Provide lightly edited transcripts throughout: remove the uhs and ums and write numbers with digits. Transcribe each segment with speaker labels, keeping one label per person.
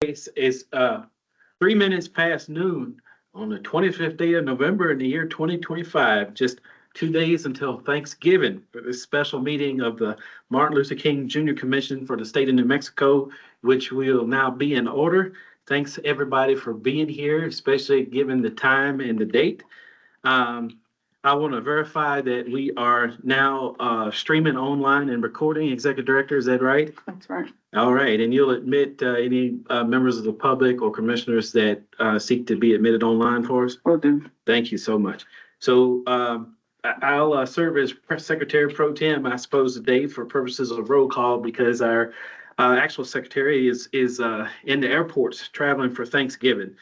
Speaker 1: It's 3 minutes past noon on the 25th day of November in the year 2025, just 2 days until Thanksgiving for this special meeting of the Martin Luther King Jr. Commission for the state of New Mexico, which will now be in order. Thanks everybody for being here, especially given the time and the date. I want to verify that we are now streaming online and recording. Executive Director, is that right?
Speaker 2: That's right.
Speaker 1: All right, and you'll admit any members of the public or commissioners that seek to be admitted online for us?
Speaker 2: Will do.
Speaker 1: Thank you so much. So I'll serve as Press Secretary Pro Tem, I suppose, today for purposes of roll call because our actual secretary is in the airports traveling for Thanksgiving.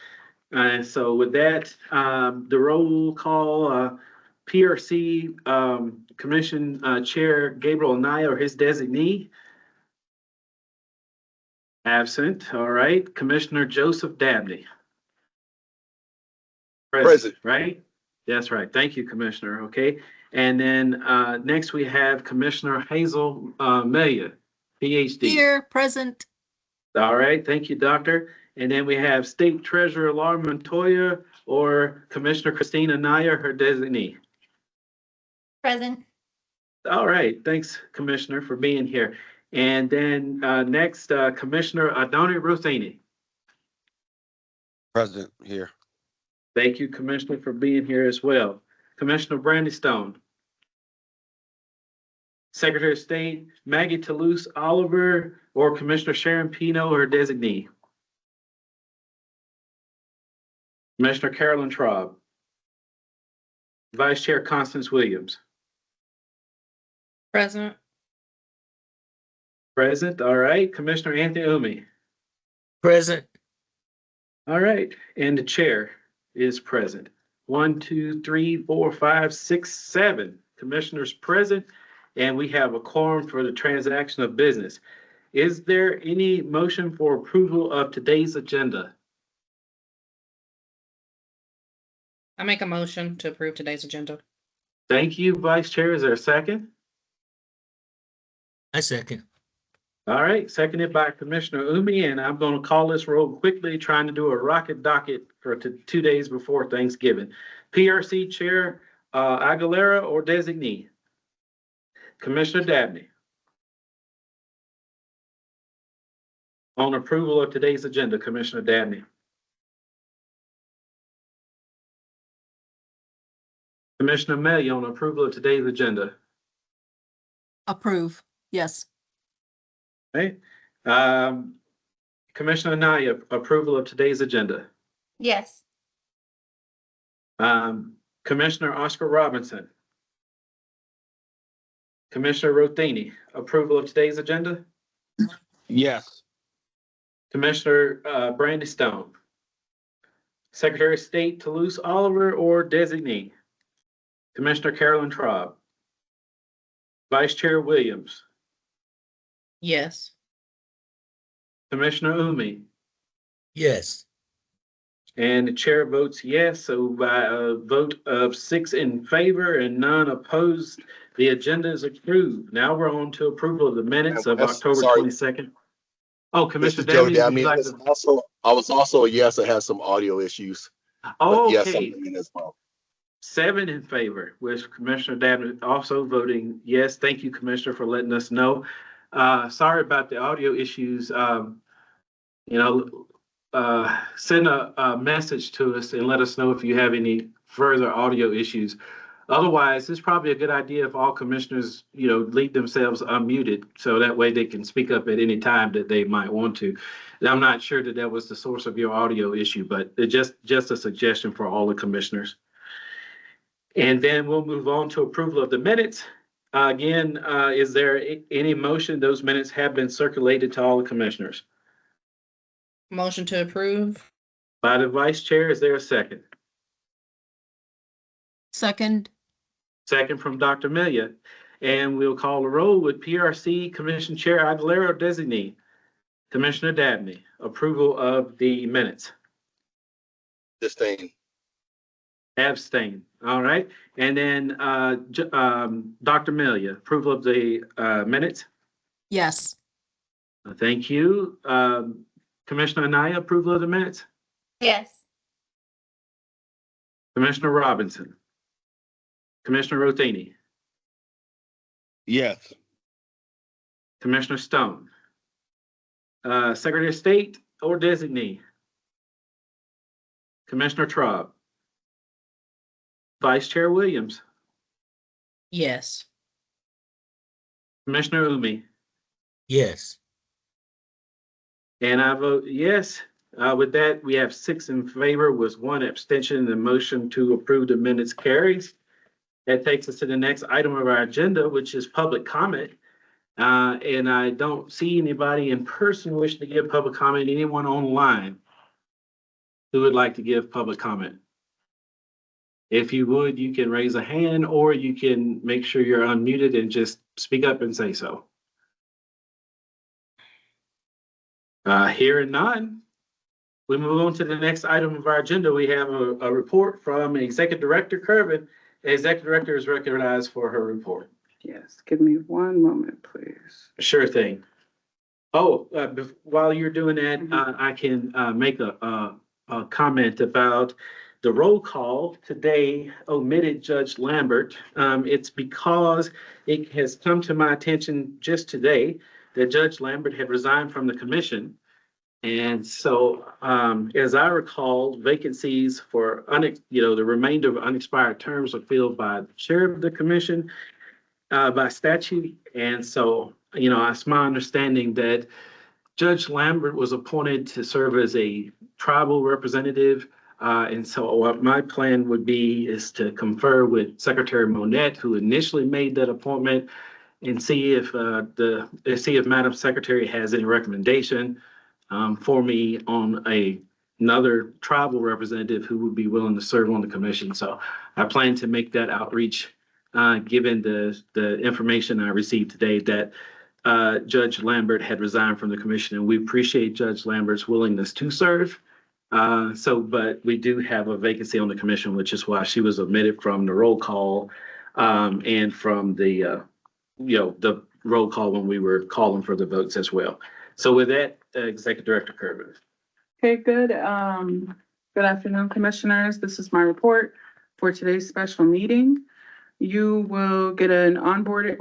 Speaker 1: So with that, the roll call, PRC Commission Chair Gabriel Anaya or his designee. Absent. All right. Commissioner Joseph Dabney.
Speaker 3: Present.
Speaker 1: Right? That's right. Thank you, Commissioner. Okay. And then next we have Commissioner Hazel Melia, PhD.
Speaker 4: Here, present.
Speaker 1: All right. Thank you, Doctor. And then we have State Treasurer Laura Montoya or Commissioner Christina Nair, her designee.
Speaker 4: Present.
Speaker 1: All right. Thanks, Commissioner, for being here. And then next, Commissioner Adoni Rothini.
Speaker 3: Present here.
Speaker 1: Thank you, Commissioner, for being here as well. Commissioner Brandy Stone. Secretary of State Maggie Toulouse Oliver or Commissioner Sharon Pino, her designee. Commissioner Carolyn Traub. Vice Chair Constance Williams.
Speaker 4: Present.
Speaker 1: Present. All right. Commissioner Anthony Umi.
Speaker 5: Present.
Speaker 1: All right. And the chair is present. 1, 2, 3, 4, 5, 6, 7 commissioners present, and we have a quorum for the transaction of business. Is there any motion for approval of today's agenda?
Speaker 6: I make a motion to approve today's agenda.
Speaker 1: Thank you, Vice Chair. Is there a second?
Speaker 5: I second.
Speaker 1: All right, seconded by Commissioner Umi, and I'm going to call this roll quickly, trying to do a rocket docket for 2 days before Thanksgiving. PRC Chair Aguilera or designee? Commissioner Dabney. On approval of today's agenda, Commissioner Dabney. Commissioner Melia on approval of today's agenda.
Speaker 4: Approve. Yes.
Speaker 1: Okay. Commissioner Naya, approval of today's agenda.
Speaker 4: Yes.
Speaker 1: Commissioner Oscar Robinson. Commissioner Rothini, approval of today's agenda.
Speaker 3: Yes.
Speaker 1: Commissioner Brandy Stone. Secretary of State Toulouse Oliver or designee. Commissioner Carolyn Traub. Vice Chair Williams.
Speaker 6: Yes.
Speaker 1: Commissioner Umi.
Speaker 5: Yes.
Speaker 1: And the chair votes yes, so by a vote of 6 in favor and none opposed, the agenda is approved. Now we're on to approval of the minutes of October 22nd. Oh, Commissioner Dabney,
Speaker 3: I mean, I was also a yes. I had some audio issues.
Speaker 1: oh,
Speaker 3: Yes,
Speaker 1: okay.
Speaker 3: I'm as well.
Speaker 1: 7 in favor, with Commissioner Dabney also voting yes. Thank you, Commissioner, for letting us know. Sorry about the audio issues. Send a message to us and let us know if you have any further audio issues. Otherwise, it's probably a good idea if all commissioners, leave themselves unmuted so that way they can speak up at any time that they might want to. And I'm not sure that was the source of your audio issue, but it's just a suggestion for all the commissioners. And then we'll move on to approval of the minutes. Again, is there any motion? Those minutes have been circulated to all the commissioners.
Speaker 6: Motion to approve.
Speaker 1: By the Vice Chair, is there a second?
Speaker 4: Second.
Speaker 1: Second from Dr. Melia. And we'll call the roll with PRC Commission Chair Aguilera designee. Commissioner Dabney, approval of the minutes.
Speaker 3: Disdain.
Speaker 1: Abstain. All right. And then Dr. Melia, approval of the minutes.
Speaker 4: Yes.
Speaker 1: Thank you. Commissioner Anaya, approval of the minutes?
Speaker 4: Yes.
Speaker 1: Commissioner Robinson? Commissioner Rothini?
Speaker 3: Yes.
Speaker 1: Commissioner Stone? Secretary of State or designee? Commissioner Traub? Vice Chair Williams?
Speaker 6: Yes.
Speaker 1: Commissioner Umi?
Speaker 5: Yes.
Speaker 1: And I vote yes. With that, we have 6 in favor with 1 abstention. The motion to approve the minutes carries. That takes us to the next item of our agenda, which is public comment. And I don't see anybody in person wishing to give public comment. Anyone online who would like to give public comment? If you would, you can raise a hand or you can make sure you're unmuted and just speak up and say so. Hearing none, we move on to the next item of our agenda. We have a report from Executive Director Kervin. The Executive Director is recognized for her report.
Speaker 2: Yes, give me one moment, please.
Speaker 1: Sure thing. Oh, while you're doing that, I can make a comment about the roll call today omitted Judge Lambert. It's because it has come to my attention just today that Judge Lambert had resigned from the commission. And so, as I recall, vacancies for the remainder of unexpired terms are filled by the chair of the commission by statute. And so, it's my understanding that Judge Lambert was appointed to serve as a tribal representative. And so what my plan would be is to confer with Secretary Monette, who initially made that appointment, and see if Madam Secretary has any recommendation for me on another tribal representative who would be willing to serve on the commission. So I plan to make that outreach, given the information I received today that Judge Lambert had resigned from the commission, and we appreciate Judge Lambert's willingness to serve. But we do have a vacancy on the commission, which is why she was omitted from the roll call, and from the roll call when we were calling for the votes as well. So with that, Executive Director Kervin.
Speaker 2: Okay, good. Good afternoon, commissioners. This is my report for today's special meeting. You will get an onboarding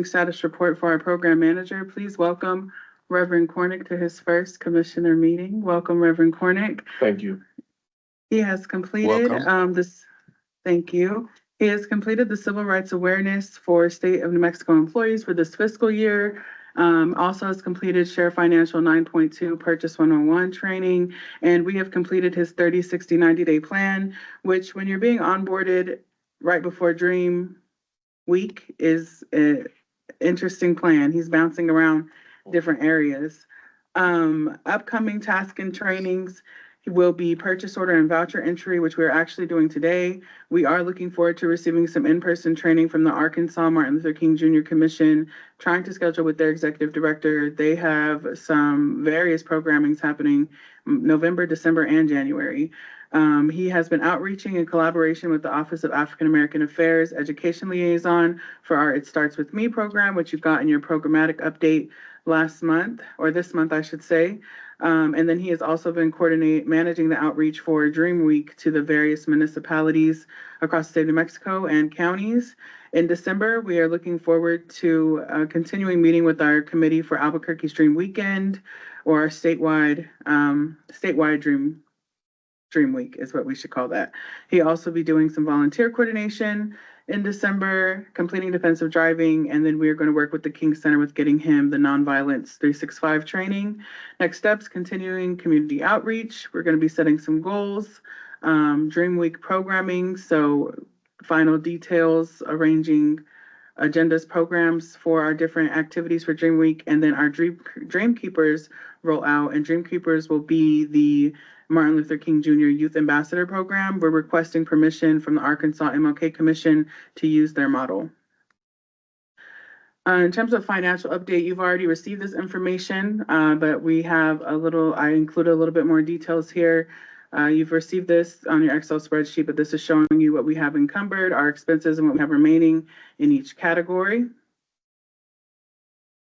Speaker 2: status report for our program manager. Please welcome Reverend Cornick to his first commissioner meeting. Welcome, Reverend Cornick.
Speaker 3: Thank you.
Speaker 2: He has completed
Speaker 3: Welcome.
Speaker 2: thank you. He has completed the civil rights awareness for state of New Mexico employees for this fiscal year. Also has completed Share Financial 9.2 Purchase 101 training, and we have completed his 30, 60, 90-day plan, which when you're being onboarded right before Dream Week is an interesting plan. He's bouncing around different areas. Upcoming tasks and trainings will be purchase order and voucher entry, which we're actually doing today. We are looking forward to receiving some in-person training from the Arkansas Martin Luther King Jr. Commission, trying to schedule with their executive director. They have some various programmings happening November, December, and January. He has been outreaching in collaboration with the Office of African American Affairs Education Liaison for our It Starts With Me program, which you got in your programmatic update last month, or this month, I should say. And then he has also been managing the outreach for Dream Week to the various municipalities across the state of New Mexico and counties. In December, we are looking forward to continuing meeting with our committee for Albuquerque's Dream Weekend, or our statewide Dream Week is what we should call that. He'll also be doing some volunteer coordination in December, completing defensive driving, and then we're going to work with the King Center with getting him the Nonviolence 365 training. Next steps, continuing community outreach. We're going to be setting some goals, Dream Week programming, so final details, arranging agendas, programs for our different activities for Dream Week, and then our Dream Keepers roll out, and Dream Keepers will be the Martin Luther King Jr. Youth Ambassador Program. We're requesting permission from the Arkansas MLK Commission to use their model. In terms of financial update, you've already received this information, but we have I included a little bit more details here. You've received this on your Excel spreadsheet, but this is showing you what we have encumbered, our expenses, and what we have remaining in each category.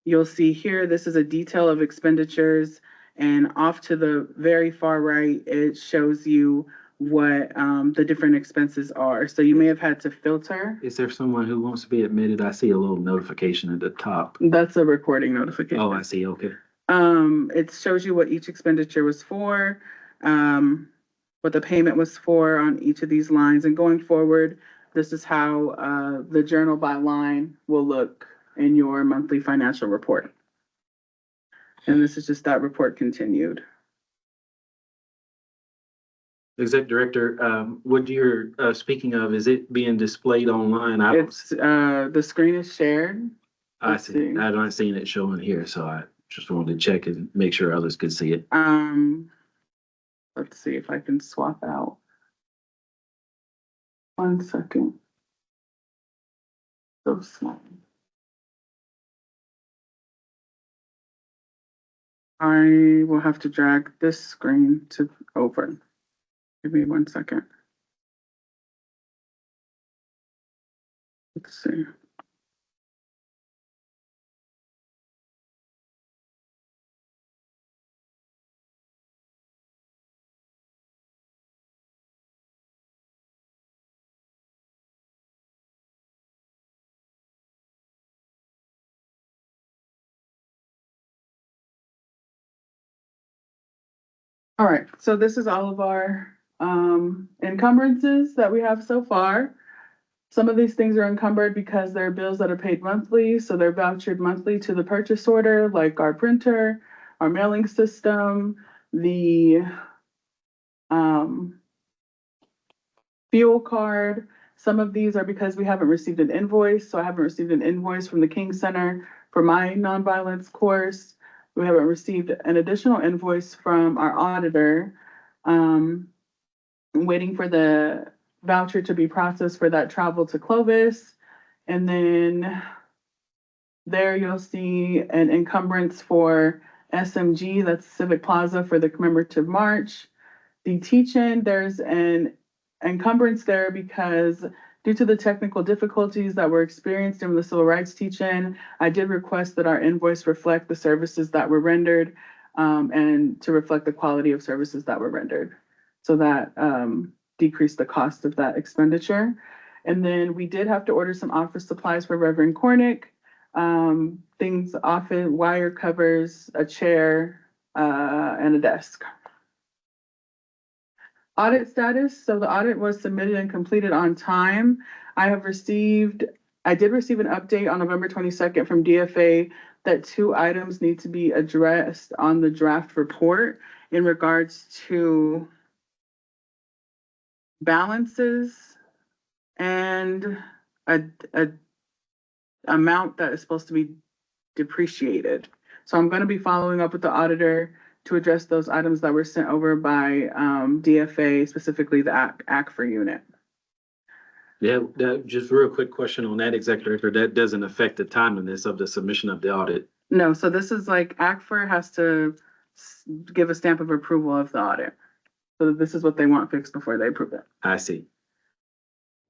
Speaker 2: you'll see here, this is a detail of expenditures, and off to the very far right, it shows you what the different expenses are. So you may have had to filter.
Speaker 1: Is there someone who wants to be admitted? I see a little notification at the top.
Speaker 2: That's a recording notification.
Speaker 1: Oh, I see. Okay.
Speaker 2: It shows you what each expenditure was for, what the payment was for on each of these lines. And going forward, this is how the journal by line will look in your monthly financial report. And this is just that report continued.
Speaker 1: Exec Director, what you're speaking of, is it being displayed online?
Speaker 2: It's the screen is shared.
Speaker 1: I
Speaker 2: let's
Speaker 1: see.
Speaker 2: see.
Speaker 1: I don't seen it showing here, so I just wanted to check and make sure others could see it.
Speaker 2: Let's see if I can swap out. 1 second. So small. I will have to drag this screen to over. Give me 1 second. Let's see. All right, so this is all of our encumbrances that we have so far. Some of these things are encumbered because they're bills that are paid monthly, so they're vouchered monthly to the purchase order, like our printer, our mailing system, the fuel card. Some of these are because we haven't received an invoice, so I haven't received an invoice from the King Center for my nonviolence course. We haven't received an additional invoice from our auditor. I'm waiting for the voucher to be processed for that travel to Clovis. And then there you'll see an encumbrance for SMG, that's Civic Plaza, for the commemorative march. The teach-in, there's an encumbrance there because due to the technical difficulties that were experienced in the civil rights teach-in, I did request that our invoice reflect the services that were rendered and to reflect the quality of services that were rendered. So that decreased the cost of that expenditure. And then we did have to order some office supplies for Reverend Cornick. Things, office wire covers, a chair, and a desk. Audit status. So the audit was submitted and completed on time. I did receive an update on November 22nd from DFA that 2 items need to be addressed on the draft report in regards to balances and a amount that is supposed to be depreciated. So I'm going to be following up with the auditor to address those items that were sent over by DFA, specifically the ACFR unit.
Speaker 1: Yeah, just real quick question on that, Exec Director. That doesn't affect the timeliness of the submission of the audit.
Speaker 2: No, so this is like ACFR has to give a stamp of approval of the audit. So this is what they want fixed before they approve it.
Speaker 1: I see.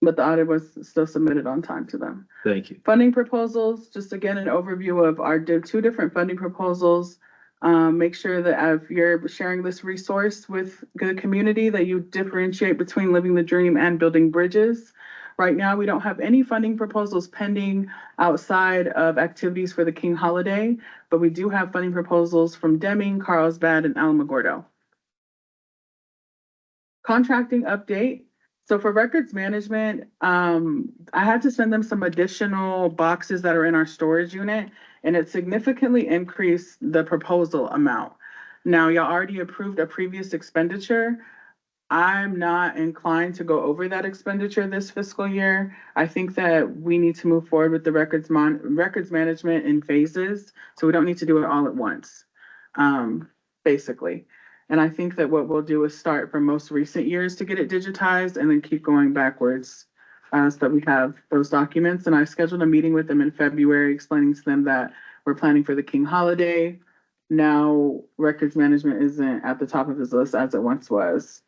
Speaker 2: But the audit was still submitted on time to them.
Speaker 1: Thank you.
Speaker 2: Funding proposals, just again, an overview of our 2 different funding proposals. Make sure that if you're sharing this resource with the community, that you differentiate between living the dream and building bridges. Right now, we don't have any funding proposals pending outside of activities for the King holiday, but we do have funding proposals from Deming, Carlsbad, and Alamogordo. Contracting update. So for records management, I had to send them some additional boxes that are in our storage unit, and it significantly increased the proposal amount. Now, y'all already approved a previous expenditure. I'm not inclined to go over that expenditure this fiscal year. I think that we need to move forward with the records management in phases, so we don't need to do it all at once, basically. And I think that what we'll do is start from most recent years to get it digitized and then keep going backwards so that we have those documents. And I scheduled a meeting with them in February explaining to them that we're planning for the King holiday. Now records management isn't at the top of his list as it once was.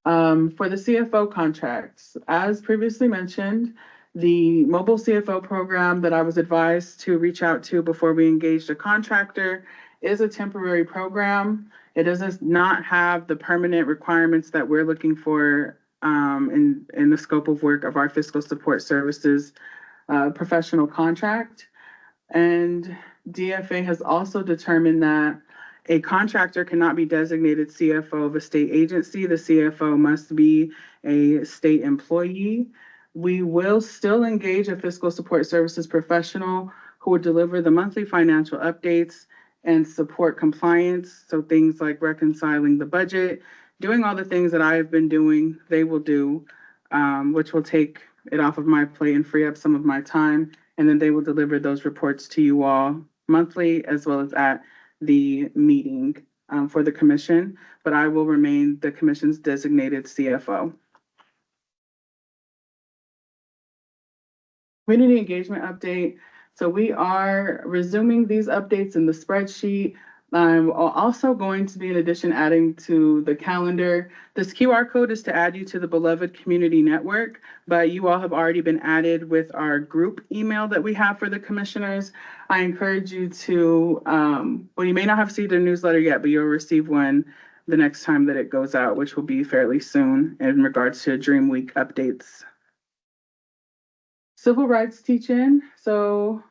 Speaker 2: For the CFO contracts, as previously mentioned, The mobile CFO program that I was advised to reach out to before we engaged a contractor is a temporary program. It does not have the permanent requirements that we're looking for in the scope of work of our fiscal support services professional contract. And DFA has also determined that a contractor cannot be designated CFO of a state agency. The CFO must be a state employee. We will still engage a fiscal support services professional who will deliver the monthly financial updates and support compliance. So things like reconciling the budget, doing all the things that I have been doing, they will do, which will take it off of my plate and free up some of my time. And then they will deliver those reports to you all monthly as well as at the meeting for the commission, but I will remain the commission's designated CFO. Community engagement update. So we are resuming these updates in the spreadsheet. I'm also going to be, in addition, adding to the calendar. This QR code is to add you to the Beloved Community Network, but you all have already been added with our group email that we have for the commissioners. I encourage you to, well, you may not have received a newsletter yet, but you'll receive one the next time that it goes out, which will be fairly soon in regards to Dream Week updates. Civil rights teach-in. So,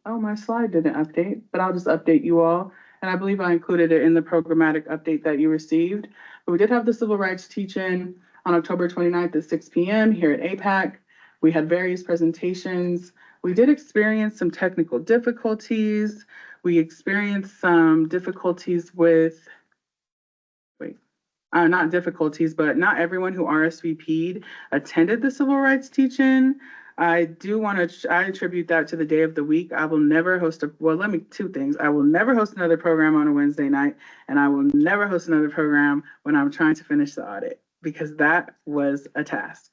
Speaker 2: oh, my slide didn't update, but I'll just update you all. And I believe I included it in the programmatic update that you received. But we did have the civil rights teach-in on October 29th at 6 p.m. here at APAC. We had various presentations. We did experience some technical difficulties. We experienced some difficulties with, not difficulties, but not everyone who RSVP'd attended the civil rights teach-in. I do want to, I attribute that to the day of the week. I will never host two things. I will never host another program on a Wednesday night, and I will never host another program when I'm trying to finish the audit, because that was a task.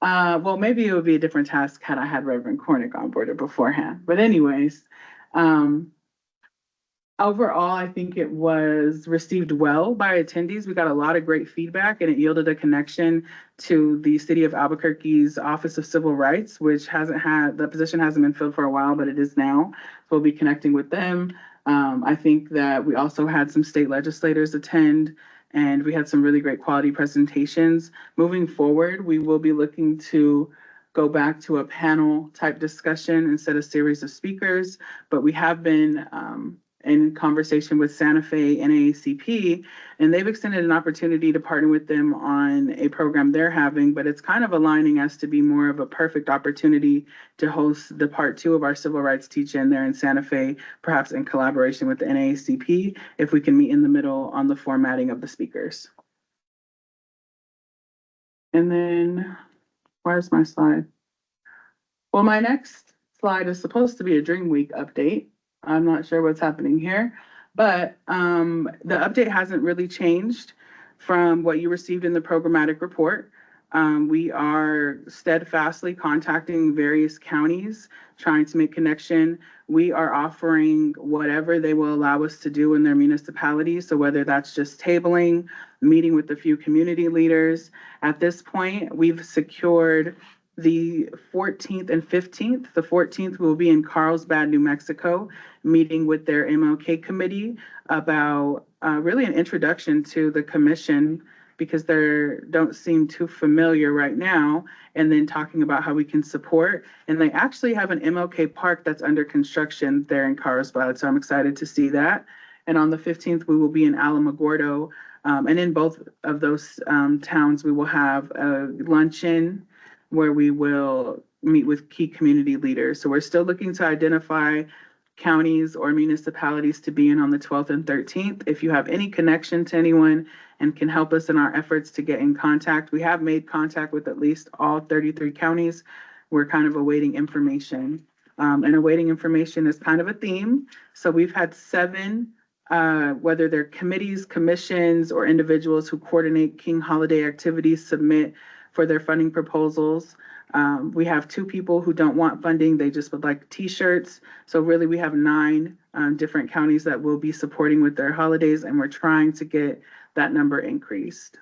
Speaker 2: Well, maybe it would be a different task had I had Reverend Cornick on board beforehand. But anyways, overall, I think it was received well by attendees. We got a lot of great feedback, and it yielded a connection to the City of Albuquerque's Office of Civil Rights, which the position hasn't been filled for a while, but it is now. So we'll be connecting with them. I think that we also had some state legislators attend, and we had some really great quality presentations. Moving forward, we will be looking to go back to a panel type discussion instead of series of speakers, but we have been in conversation with Santa Fe NAACP, and they've extended an opportunity to partner with them on a program they're having, but it's kind of aligning us to be more of a perfect opportunity to host the part 2 of our civil rights teach-in there in Santa Fe, perhaps in collaboration with the NAACP, if we can meet in the middle on the formatting of the speakers. And then, where's my slide? Well, my next slide is supposed to be a Dream Week update. I'm not sure what's happening here, but the update hasn't really changed from what you received in the programmatic report. We are steadfastly contacting various counties, trying to make connection. We are offering whatever they will allow us to do in their municipalities. So whether that's just tabling, meeting with a few community leaders. At this point, we've secured the 14th and 15th. The 14th will be in Carlsbad, New Mexico, meeting with their MLK committee about really an introduction to the commission, because they don't seem too familiar right now, and then talking about how we can support. And they actually have an MLK park that's under construction there in Carlsbad, so I'm excited to see that. And on the 15th, we will be in Alamogordo, and in both of those towns, we will have a luncheon where we will meet with key community leaders. So we're still looking to identify counties or municipalities to be in on the 12th and 13th. If you have any connection to anyone and can help us in our efforts to get in contact, we have made contact with at least all 33 counties. We're kind of awaiting information. And awaiting information is kind of a theme. So we've had 7, whether they're committees, commissions, or individuals who coordinate King holiday activities, submit for their funding proposals. We have 2 people who don't want funding, they just would like t-shirts. So really we have 9 different counties that will be supporting with their holidays, and we're trying to get that number increased.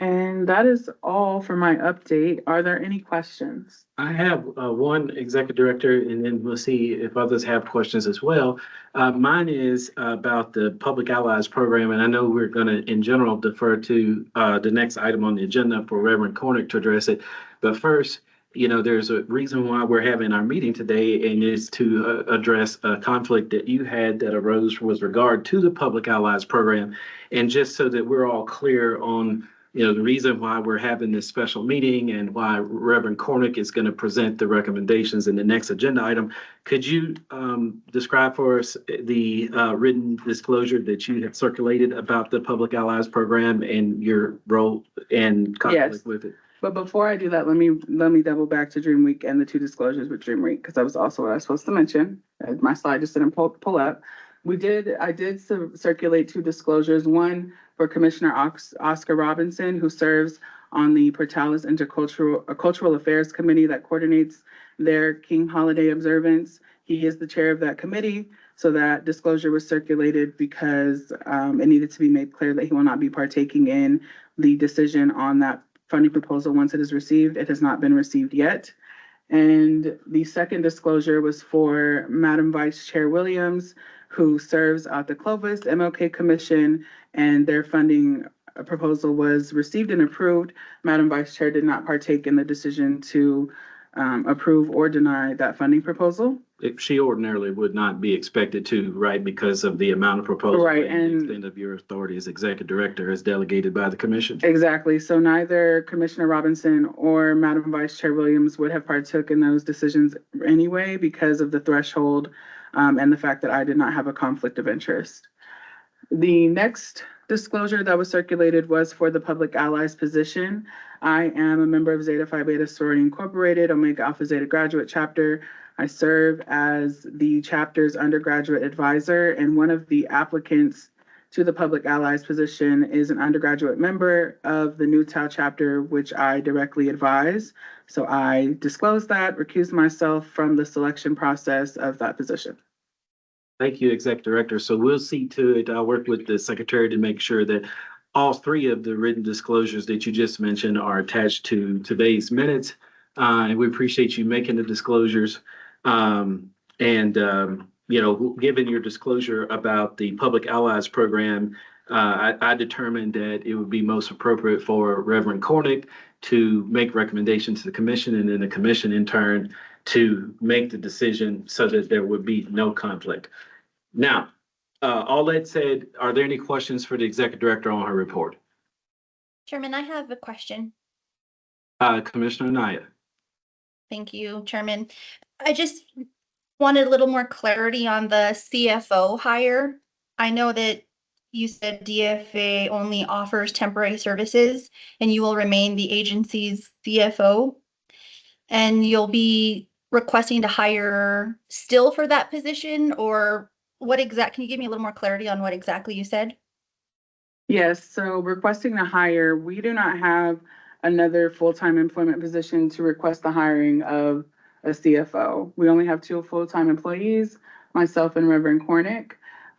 Speaker 2: And that is all for my update. Are there any questions?
Speaker 1: I have one executive director, and then we'll see if others have questions as well. Mine is about the Public Allies Program, and I know we're going to, in general, defer to the next item on the agenda for Reverend Cornick to address it. But first, there's a reason why we're having our meeting today, and it's to address a conflict that you had that arose with regard to the Public Allies Program. And just so that we're all clear on the reason why we're having this special meeting and why Reverend Cornick is going to present the recommendations in the next agenda item. Could you describe for us the written disclosure that you have circulated about the Public Allies Program and your role and conflict with it?
Speaker 2: But before I do that, let me double back to Dream Week and the 2 disclosures with Dream Week, because that was also what I was supposed to mention. My slide just didn't pull up. I did circulate 2 disclosures, one for Commissioner Oscar Robinson, who serves on the Portales Cultural Affairs Committee that coordinates their King holiday observance. He is the chair of that committee, so that disclosure was circulated because it needed to be made clear that he will not be partaking in the decision on that funding proposal once it is received. It has not been received yet. And the second disclosure was for Madam Vice Chair Williams, who serves at the Clovis MLK Commission, and their funding proposal was received and approved. Madam Vice Chair did not partake in the decision to approve or deny that funding proposal.
Speaker 1: She ordinarily would not be expected to, right, because of the amount of proposals.
Speaker 2: Right,
Speaker 1: and the extent of your authority as executive director as delegated by the commission.
Speaker 2: Exactly. So neither Commissioner Robinson or Madam Vice Chair Williams would have partook in those decisions anyway because of the threshold and the fact that I did not have a conflict of interest. The next disclosure that was circulated was for the Public Allies position. I am a member of Zeta Phi Beta Sorority Incorporated, Omega Alpha Zeta Graduate Chapter. I serve as the chapter's undergraduate advisor, and one of the applicants to the Public Allies position is an undergraduate member of the New Tau chapter, which I directly advise. So I disclosed that, recused myself from the selection process of that position.
Speaker 1: Thank you, Executive Director. So we'll see to it. I'll work with the Secretary to make sure that all 3 of the written disclosures that you just mentioned are attached to today's minutes. And we appreciate you making the disclosures. Given your disclosure about the Public Allies Program, I determined that it would be most appropriate for Reverend Cornick to make recommendations to the commission, and then the commission in turn to make the decision so that there would be no conflict. Now, all that said, are there any questions for the executive director on her report?
Speaker 4: Chairman, I have a question.
Speaker 1: Commissioner Naya.
Speaker 4: Thank you, Chairman. I just wanted a little more clarity on the CFO hire. I know that you said DFA only offers temporary services and you will remain the agency's CFO. And you'll be requesting to hire still for that position, or can you give me a little more clarity on what exactly you said?
Speaker 2: Yes, so requesting to hire, we do not have another full-time employment position to request the hiring of a CFO. We only have 2 full-time employees, myself and Reverend Cornick.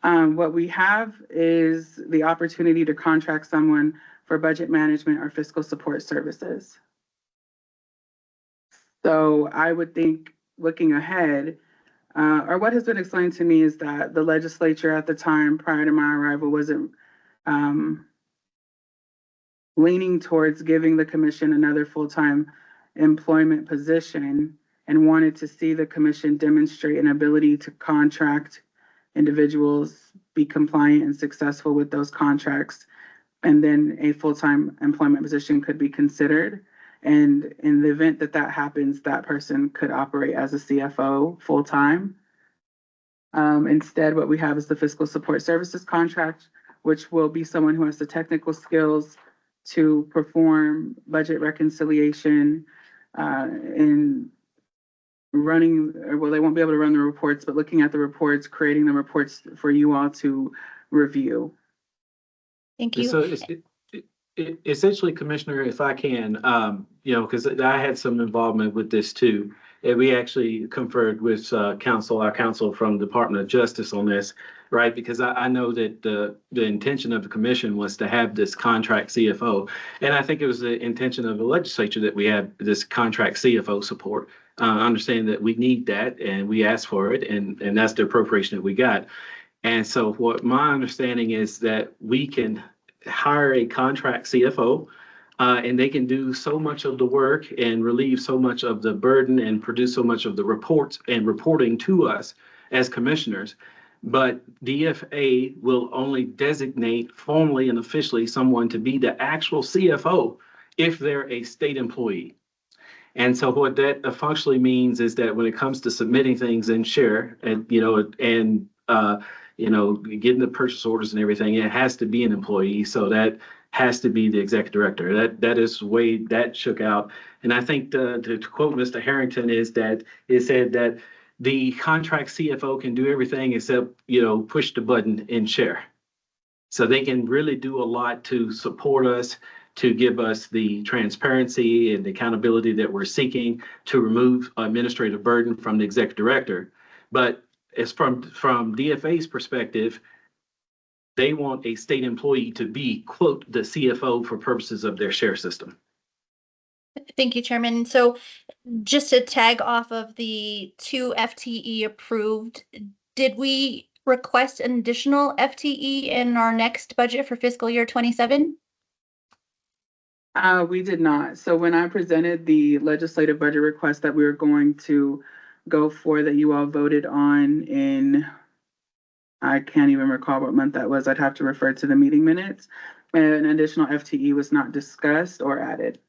Speaker 2: What we have is the opportunity to contract someone for budget management or fiscal support services. So I would think, looking ahead, or what has been explained to me is that the legislature at the time prior to my arrival wasn't leaning towards giving the commission another full-time employment position and wanted to see the commission demonstrate an ability to contract individuals, be compliant and successful with those contracts, and then a full-time employment position could be considered. And in the event that that happens, that person could operate as a CFO full-time. Instead, what we have is the fiscal support services contract, which will be someone who has the technical skills to perform budget reconciliation in running, well, they won't be able to run the reports, but looking at the reports, creating the reports for you all to review.
Speaker 4: Thank you.
Speaker 1: So essentially, Commissioner, if I can, because I had some involvement with this too. And we actually conferred with our counsel from the Department of Justice on this, right? Because I know that the intention of the commission was to have this contract CFO. And I think it was the intention of the legislature that we have this contract CFO support. Understand that we need that and we asked for it, and that's the appropriation that we got. And so what my understanding is that we can hire a contract CFO, and they can do so much of the work and relieve so much of the burden and produce so much of the reports and reporting to us as commissioners. But DFA will only designate formally and officially someone to be the actual CFO if they're a state employee. And so what that functionally means is that when it comes to submitting things in share and, getting the purchase orders and everything, it has to be an employee. So that has to be the executive director. That is the way that shook out. And I think to quote Mr. Harrington is that it said that the contract CFO can do everything except, push the button and share. So they can really do a lot to support us, to give us the transparency and the accountability that we're seeking, to remove administrative burden from the executive director. But as from DFA's perspective, they want a state employee to be, quote, the CFO for purposes of their share system.
Speaker 4: Thank you, Chairman. So just to tag off of the 2 FTE approved, did we request an additional FTE in our next budget for fiscal year 27?
Speaker 2: We did not. So when I presented the legislative budget request that we were going to go for, that you all voted on in, I can't even recall what month that was. I'd have to refer to the meeting minutes. An additional FTE was not discussed or added.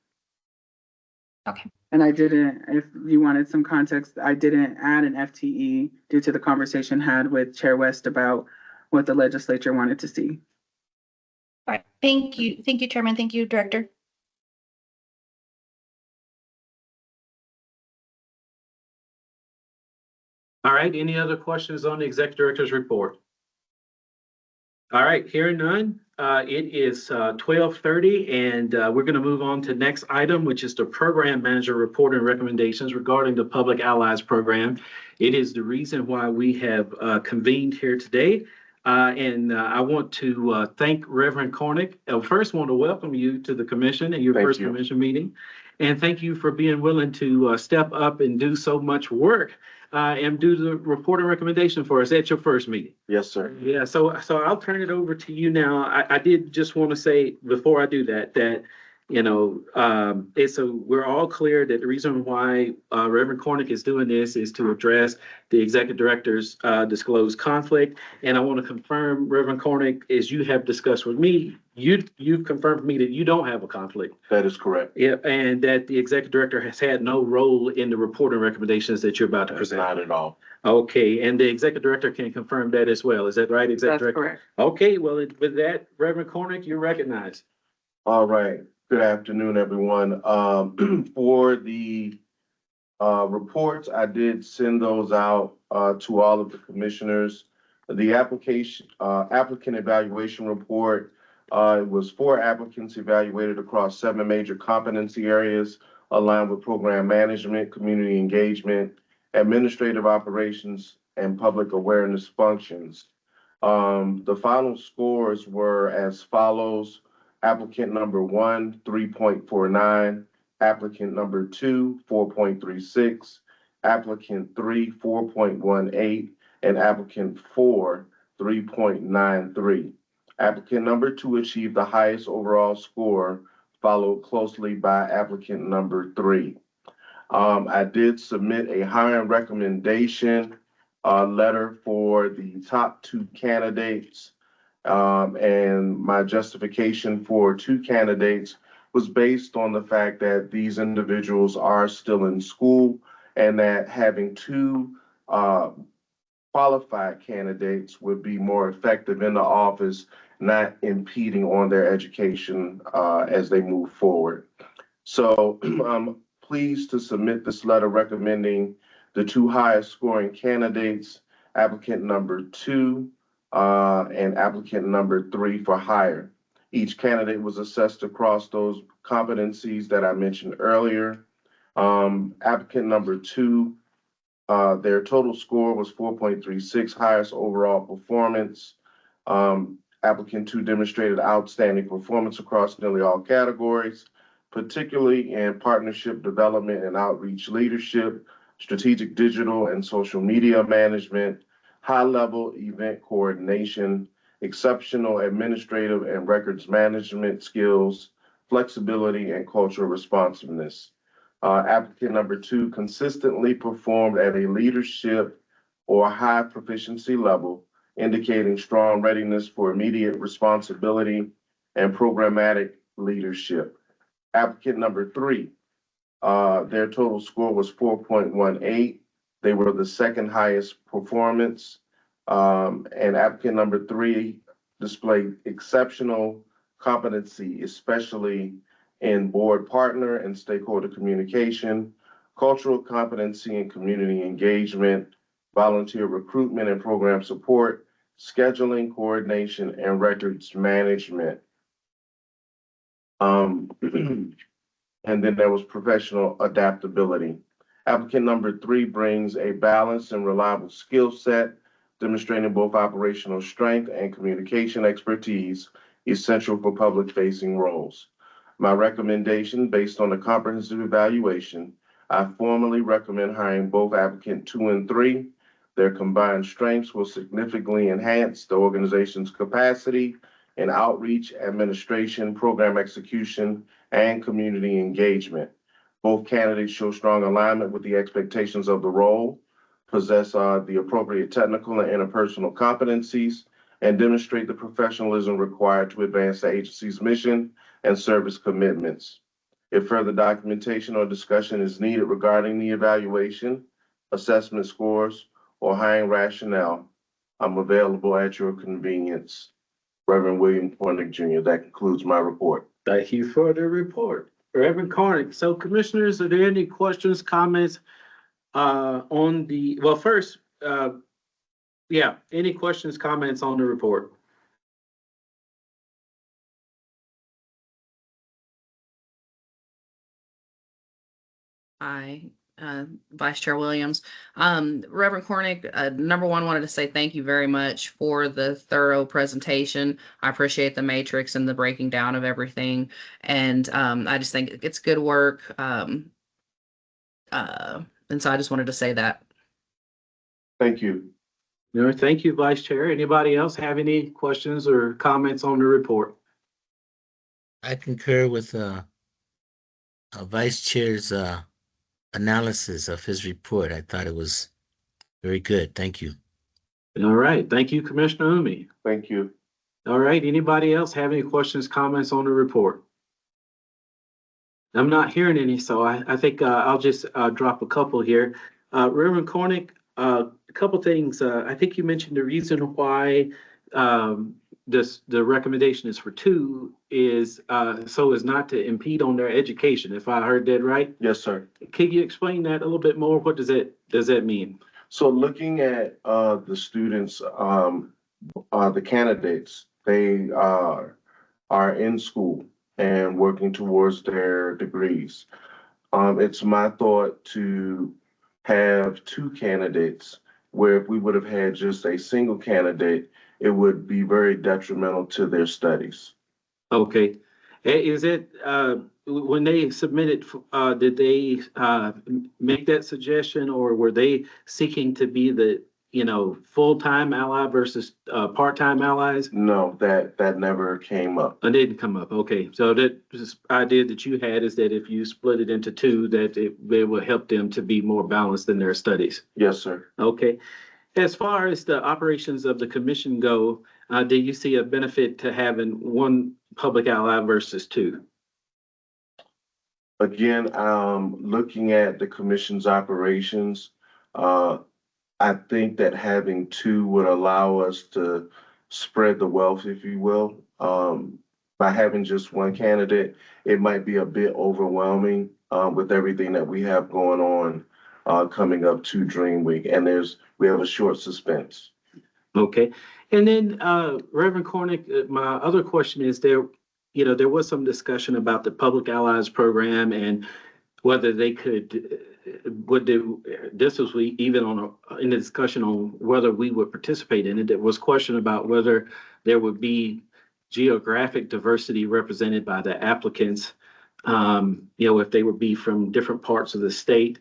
Speaker 4: Okay.
Speaker 2: And I didn't, if you wanted some context, I didn't add an FTE due to the conversation had with Chair West about what the legislature wanted to see.
Speaker 4: All right. Thank you. Thank you, Chairman. Thank you, Director.
Speaker 1: All right, any other questions on the executive director's report? All right, hearing none, it is 12:30, and we're going to move on to next item, which is the program manager report and recommendations regarding the Public Allies program. It is the reason why we have convened here today. And I want to thank Reverend Cornick. First, I want to welcome you to the commission and your first commission meeting. And thank you for being willing to step up and do so much work and do the report and recommendation for us at your first meeting.
Speaker 3: Yes, sir.
Speaker 1: Yeah, so I'll turn it over to you now. I did just want to say before I do that, we're all clear that the reason why Reverend Cornick is doing this is to address the executive director's disclosed conflict. And I want to confirm, Reverend Cornick, as you have discussed with me, you've confirmed to me that you don't have a conflict.
Speaker 3: That is correct.
Speaker 1: Yeah, and that the executive director has had no role in the report and recommendations that you're about to present.
Speaker 3: Not at all.
Speaker 1: Okay, and the executive director can confirm that as well. Is that right, executive
Speaker 2: That's
Speaker 1: director?
Speaker 2: correct.
Speaker 1: Okay, well, with that, Reverend Cornick, you're recognized.
Speaker 7: All right. Good afternoon, everyone. For the reports, I did send those out to all of the commissioners. The applicant evaluation report, it was 4 applicants evaluated across 7 major competency areas aligned with program management, community engagement, administrative operations, and public awareness functions. The final scores were as follows. Applicant number 1, 3.49. Applicant number 2, 4.36. Applicant 3, 4.18. And applicant 4, 3.93. Applicant number 2 achieved the highest overall score, followed closely by applicant number 3. I did submit a hiring recommendation letter for the top 2 candidates. And my justification for 2 candidates was based on the fact that these individuals are still in school and that having 2 qualified candidates would be more effective in the office, not impeding on their education as they move forward. So I'm pleased to submit this letter recommending the 2 highest scoring candidates, applicant number 2 and applicant number 3 for hire. Each candidate was assessed across those competencies that I mentioned earlier. Applicant number 2, their total score was 4.36, highest overall performance. Applicant 2 demonstrated outstanding performance across nearly all categories, particularly in partnership development and outreach leadership, strategic digital and social media management, high-level event coordination, exceptional administrative and records management skills, flexibility, and cultural responsiveness. Applicant number 2 consistently performed at a leadership or high proficiency level, indicating strong readiness for immediate responsibility and programmatic leadership. Applicant number 3, their total score was 4.18. They were the second highest performance. And applicant number 3 displayed exceptional competency, especially in board partner and stakeholder communication, cultural competency and community engagement, volunteer recruitment and program support, scheduling, coordination, and records management. And then there was professional adaptability. Applicant number 3 brings a balanced and reliable skill set, demonstrating both operational strength and communication expertise essential for public-facing roles. My recommendation, based on the comprehensive evaluation, I formally recommend hiring both applicant 2 and 3. Their combined strengths will significantly enhance the organization's capacity in outreach, administration, program execution, and community engagement. Both candidates show strong alignment with the expectations of the role, possess the appropriate technical and interpersonal competencies, and demonstrate the professionalism required to advance the agency's mission and service commitments. If further documentation or discussion is needed regarding the evaluation, assessment scores, or hiring rationale, I'm available at your convenience. Reverend William Cornick Jr. That concludes my report.
Speaker 1: Thank you for the report, Reverend Cornick. So commissioners, are there any questions, comments on the, well, first, any questions, comments on the report?
Speaker 6: Hi, Vice Chair Williams. Reverend Cornick, number one, wanted to say thank you very much for the thorough presentation. I appreciate the matrix and the breaking down of everything. And I just think it's good work. And so I just wanted to say that.
Speaker 7: Thank you.
Speaker 1: No, thank you, Vice Chair. Anybody else have any questions or comments on the report?
Speaker 5: I concur with Vice Chair's analysis of his report. I thought it was very good. Thank you.
Speaker 1: All right. Thank you, Commissioner Umi.
Speaker 7: Thank you.
Speaker 1: All right. Anybody else have any questions, comments on the report? I'm not hearing any, so I think I'll just drop a couple here. Reverend Cornick, a couple things. I think you mentioned the reason why the recommendation is for 2 is so as not to impede on their education, if I heard that right.
Speaker 7: Yes, sir.
Speaker 1: Can you explain that a little bit more? What does that mean?
Speaker 7: So looking at the students, the candidates, they are in school and working towards their degrees. It's my thought to have 2 candidates where if we would have had just a single candidate, it would be very detrimental to their studies.
Speaker 1: Okay. Is it when they submitted, did they make that suggestion, or were they seeking to be the full-time ally versus part-time allies?
Speaker 7: No, that never came up.
Speaker 1: It didn't come up. Okay, so that idea that you had is that if you split it into 2, that it will help them to be more balanced in their studies.
Speaker 7: Yes, sir.
Speaker 1: Okay. As far as the operations of the commission go, do you see a benefit to having 1 public ally versus 2?
Speaker 7: Again, looking at the commission's operations, I think that having 2 would allow us to spread the wealth, if you will. By having just 1 candidate, it might be a bit overwhelming with everything that we have going on coming up to Dream Week, and we have a short suspense.
Speaker 1: Okay, and then Reverend Cornick, my other question is there was some discussion about the Public Allies program and whether they could, would do, this was we even on in the discussion on whether we would participate in it. There was question about whether there would be geographic diversity represented by the applicants. If they would be from different parts of the state.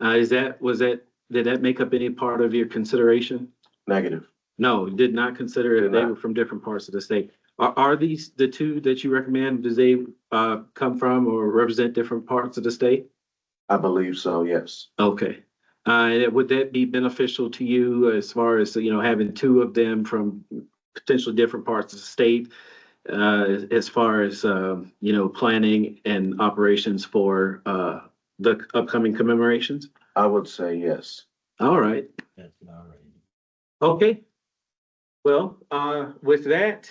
Speaker 1: Did that make up any part of your consideration?
Speaker 7: Negative.
Speaker 1: No, you did not consider if
Speaker 7: Did
Speaker 1: they
Speaker 7: not.
Speaker 1: were from different parts of the state. Are these the two that you recommend? Do they come from or represent different parts of the state?
Speaker 7: I believe so, yes.
Speaker 1: Okay. Would that be beneficial to you as far as, having two of them from potentially different parts of the state, as far as, planning and operations for the upcoming commemorations?
Speaker 7: I would say yes.
Speaker 1: All right. Okay. Well, with that,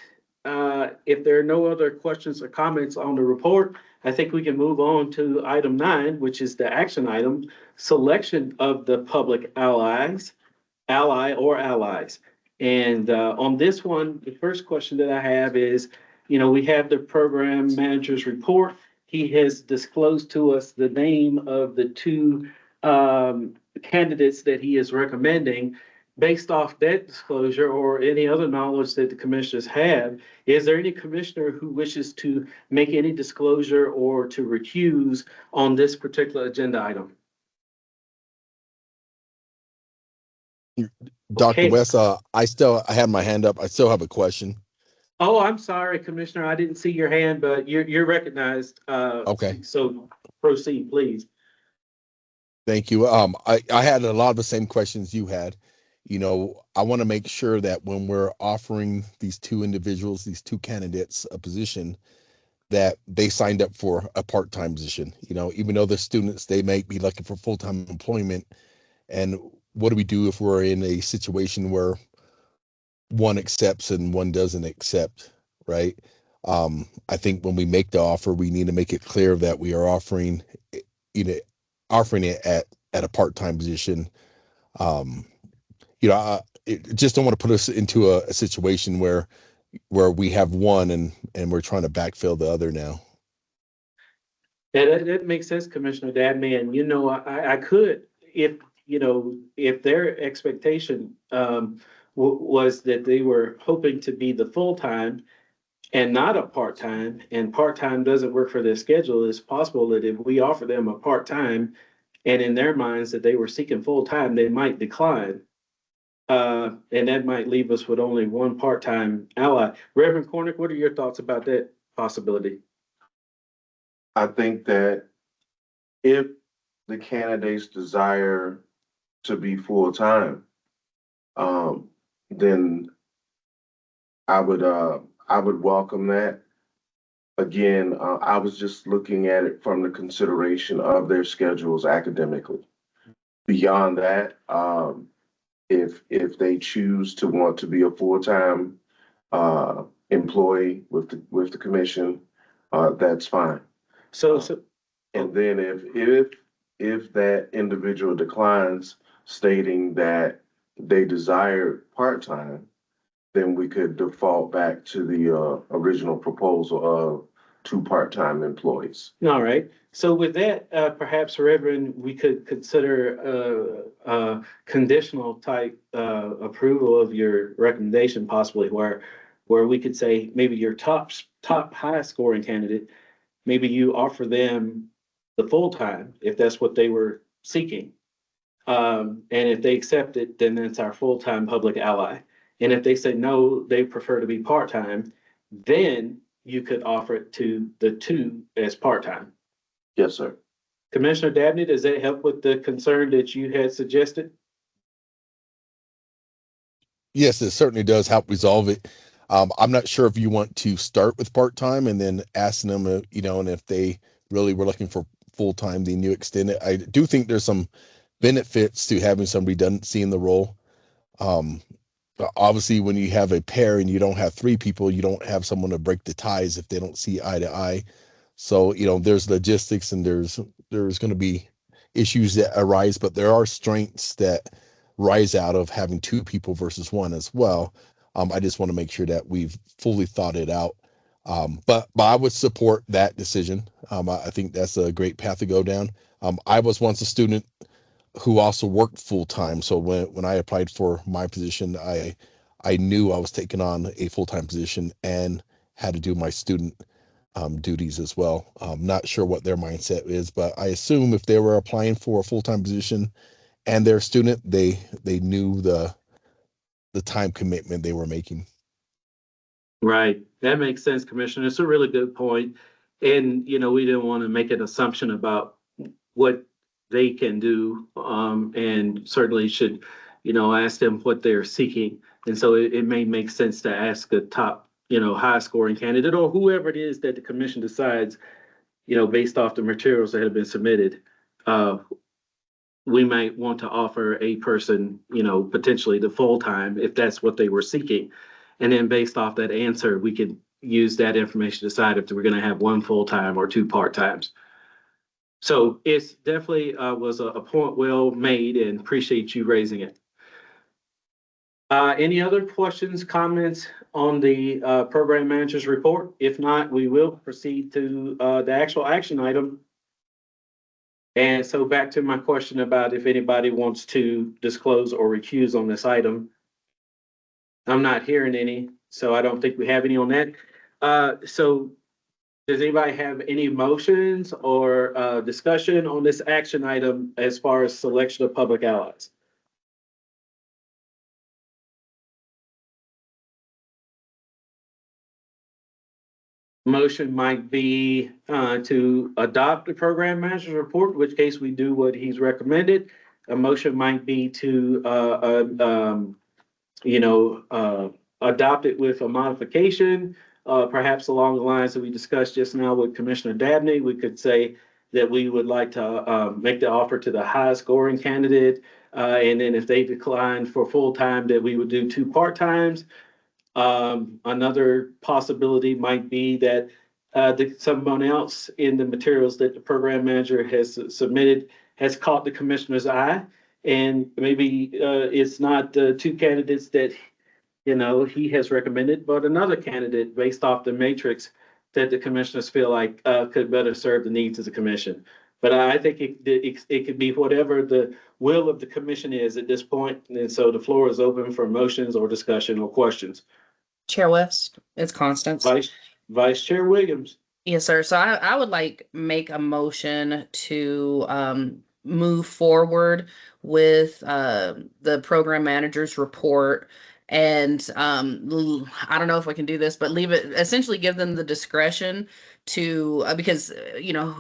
Speaker 1: if there are no other questions or comments on the report, I think we can move on to item 9, which is the action item, selection of the public ally or allies. And on this one, the first question that I have is, we have the program manager's report. He has disclosed to us the name of the two candidates that he is recommending. Based off that disclosure or any other knowledge that the commissioners have, is there any commissioner who wishes to make any disclosure or to recuse on this particular agenda item?
Speaker 3: Dr.
Speaker 1: Okay.
Speaker 3: West, I have my hand up. I still have a question.
Speaker 1: Oh, I'm sorry, Commissioner. I didn't see your hand, but you're recognized.
Speaker 3: Okay.
Speaker 1: So proceed, please.
Speaker 3: Thank you. I had a lot of the same questions you had. I want to make sure that when we're offering these two individuals, these two candidates, a position, that they signed up for a part-time position. Even though they're students, they may be looking for full-time employment. And what do we do if we're in a situation where one accepts and one doesn't accept, right? I think when we make the offer, we need to make it clear that we are offering it at a part-time position. Just don't want to put us into a situation where we have one and we're trying to backfill the other now.
Speaker 1: Yeah, that makes sense, Commissioner Dabney. And, I could, if their expectation was that they were hoping to be the full-time and not a part-time, and part-time doesn't work for their schedule, it's possible that if we offer them a part-time and in their minds that they were seeking full-time, they might decline. And that might leave us with only one part-time ally. Reverend Cornick, what are your thoughts about that possibility?
Speaker 7: I think that if the candidates desire to be full-time, then I would welcome that. Again, I was just looking at it from the consideration of their schedules academically. Beyond that, if they choose to want to be a full-time employee with the commission, that's fine.
Speaker 1: So
Speaker 7: And then if that individual declines, stating that they desire part-time, then we could default back to the original proposal of 2 part-time employees.
Speaker 1: all right. So with that, perhaps, Reverend, we could consider a conditional type approval of your recommendation, possibly where we could say maybe your top high scoring candidate, maybe you offer them the full-time if that's what they were seeking. And if they accept it, then that's our full-time public ally. And if they say no, they prefer to be part-time, then you could offer it to the two as part-time.
Speaker 7: Yes, sir.
Speaker 1: Commissioner Dabney, does that help with the concern that you had suggested?
Speaker 3: Yes, it certainly does help resolve it. I'm not sure if you want to start with part-time and then ask them, and if they really were looking for full-time, then you extend it. I do think there's some benefits to having some redundancy in the role. Obviously, when you have a pair and you don't have 3 people, you don't have someone to break the ties if they don't see eye to eye. So, there's logistics and there's going to be issues that arise, but there are strengths that rise out of having 2 people versus 1 as well. I just want to make sure that we've fully thought it out. But I would support that decision. I think that's a great path to go down. I was once a student who also worked full time. So when I applied for my position, I knew I was taking on a full time position and had to do my student duties as well. I'm not sure what their mindset is, but I assume if they were applying for a full time position and they're a student, they knew the time commitment they were making.
Speaker 1: Right. That makes sense, Commissioner. It's a really good point. And, we didn't want to make an assumption about what they can do, and certainly should, ask them what they're seeking. And so it may make sense to ask a top, high scoring candidate or whoever it is that the commission decides, based off the materials that have been submitted. We might want to offer a person, potentially the full time if that's what they were seeking. And then based off that answer, we could use that information to decide if we're going to have one full time or two part times. So it's definitely was a point well made, and appreciate you raising it. Any other questions, comments on the program manager's report? If not, we will proceed to the actual action item. And so back to my question about if anybody wants to disclose or recuse on this item. I'm not hearing any, so I don't think we have any on that. So does anybody have any motions or discussion on this action item as far as selection of public allies? Motion might be to adopt the program manager's report, in which case we do what he's recommended. A motion might be to adopt it with a modification, perhaps along the lines that we discussed just now with Commissioner Dabney. We could say that we would like to make the offer to the highest scoring candidate. And then if they decline for full time, that we would do two part times. Another possibility might be that someone else in the materials that the program manager has submitted has caught the commissioner's eye, and maybe it's not the two candidates that he has recommended, but another candidate based off the matrix that the commissioners feel like could better serve the needs of the commission. But I think it could be whatever the will of the commission is at this point, and so the floor is open for motions or discussion or questions.
Speaker 6: Chair West, it's Constance.
Speaker 1: Vice Chair Williams.
Speaker 6: Yes, sir. So I would make a motion to move forward with the program manager's report. And I don't know if we can do this, but essentially give them the discretion to, because,